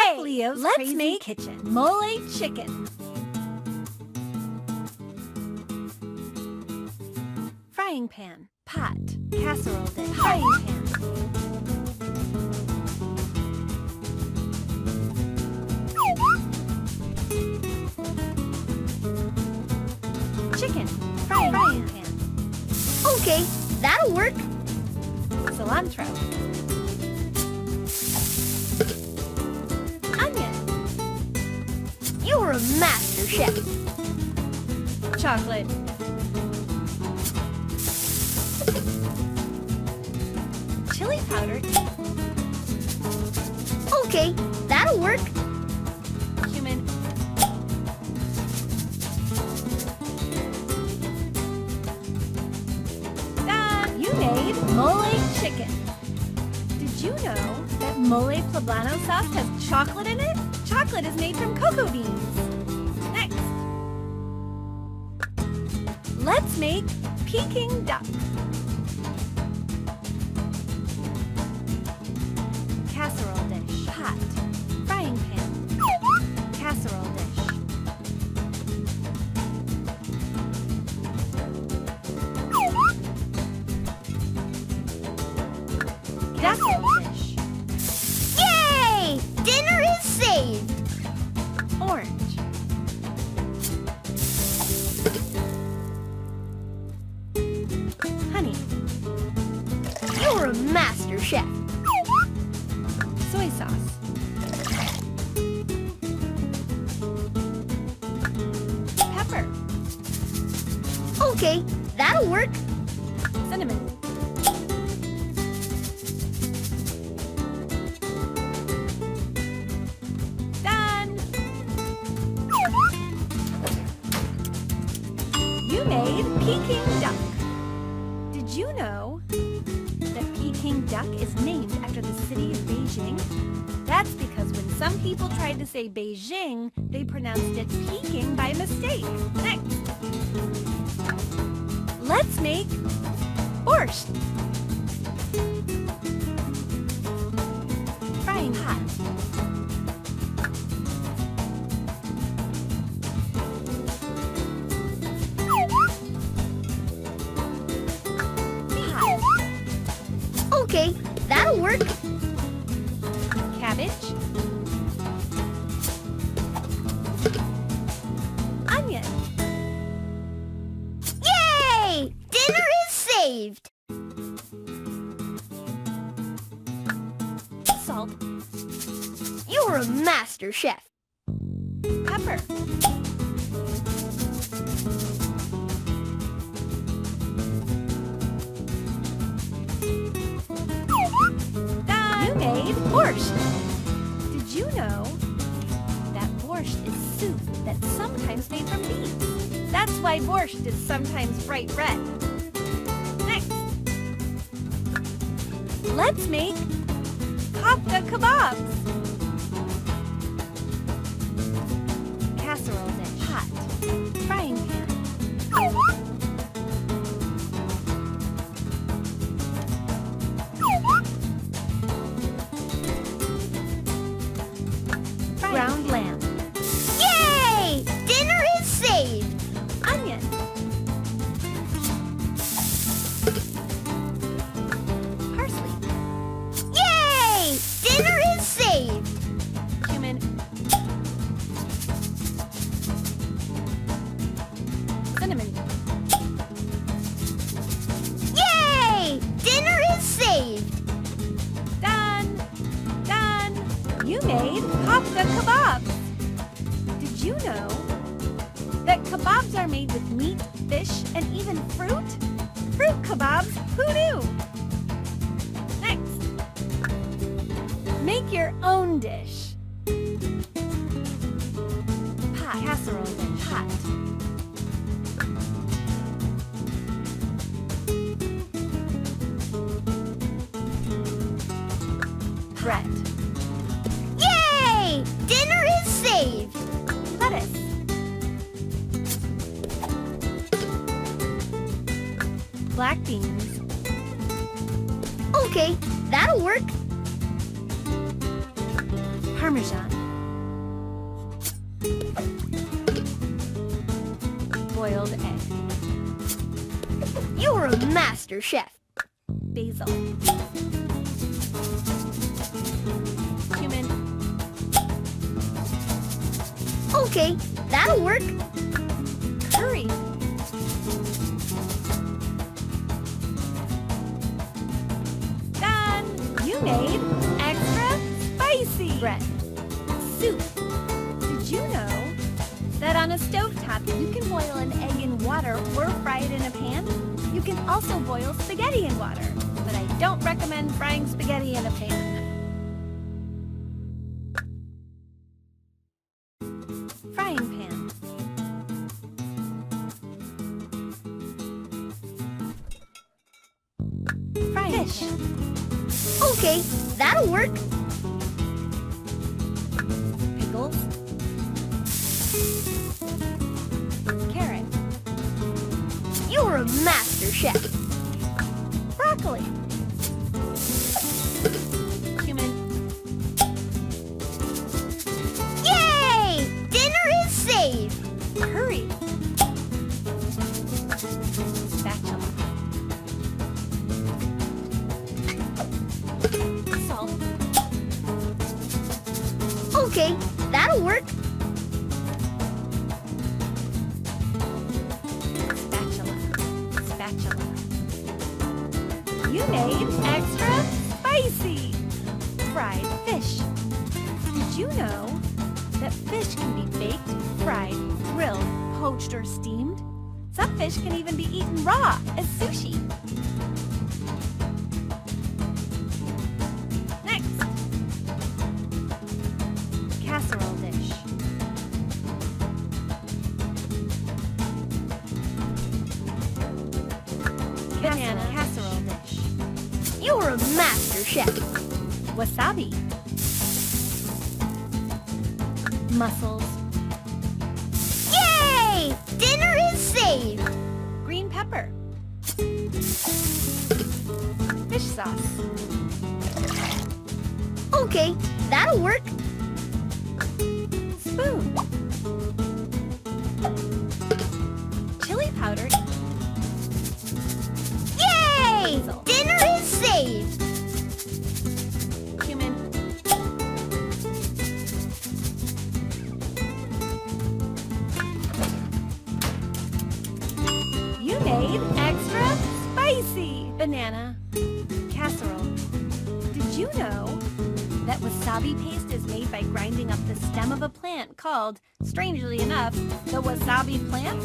Hooray! Leo's Let's Crazy make Kitchen. mole chicken. Frying pan, pot, casserole dish, frying pan. Chicken, frying pan. Okay, that'll work. Cilantro. Onion. You're a master chef. Chocolate. Chili powder. Okay, that'll work. Cumin. Done! You made mole chicken. Did you know that mole poblano sauce has chocolate in it? Chocolate is made from cocoa beans. Next. Let's make Peking duck. Casserole dish. Pot. Frying pan. Casserole dish. Casserole dish. Yay! Dinner is saved. Orange. Honey. You're a master chef. Soy sauce. Pepper. Okay, that'll work. Cinnamon. Done! You made Peking duck. Did you know that Peking duck is named after the city of Beijing? That's because when some people tried to say Beijing, they pronounced it Peking by mistake. Next. Let's make borscht. Frying hot. Hot. Okay, that'll work. Cabbage. Onion. Yay! Dinner is saved. Salt. You're a master chef. Pepper. Done! You made borscht. Did you know that borscht is soup that's sometimes made from beans? That's why borscht is sometimes bright red. Next. Let's make kofta kebabs. Casserole dish. Hot. Frying pan. Ground lamb. Yay! Dinner is saved. Onion. Parsley. Yay! Dinner is saved. Cumin. Cinnamon. Yay! Dinner is saved. Done! Done! You made kofta kebabs. Did you know that kebabs are made with meat, fish, and even fruit? Fruit kebabs, who knew? Next. Make your own dish. Pot. Casserole dish. Hot. Bread. Yay! Dinner is saved. Lettuce. Black beans. Okay, that'll work. Parmesan. Boiled egg. You're a master chef. Basil. Cumin. Okay, that'll work. Curry. Done! You made extra spicy Bread. soup. Did you know that on a stovetop you can boil an egg in water or fry it in a pan? You can also boil spaghetti in water, but I don't recommend frying spaghetti in a pan. Frying pan. Frying fish. Okay, that'll work. Pickles. Carrot. You're a master chef. Broccoli. Cumin. Yay! Dinner is saved. Curry. Spatula. Salt. Okay, that'll work. Spatula. You made extra spicy fried fish. Did you know that fish can be baked, fried, grilled, poached, or steamed? Some fish can even be eaten raw as sushi. Next, casserole dish. Banana casserole dish. You're a master chef. Wasabi. Mussels. Yay! Dinner is saved. Green pepper. Fish sauce. Okay, that'll work. Spoon. Chili powder. Yay! Basil. Dinner is saved. Cumin. You made extra spicy banana casserole. Did you know that wasabi paste is made by grinding up the stem of a plant called, strangely enough, the wasabi plant?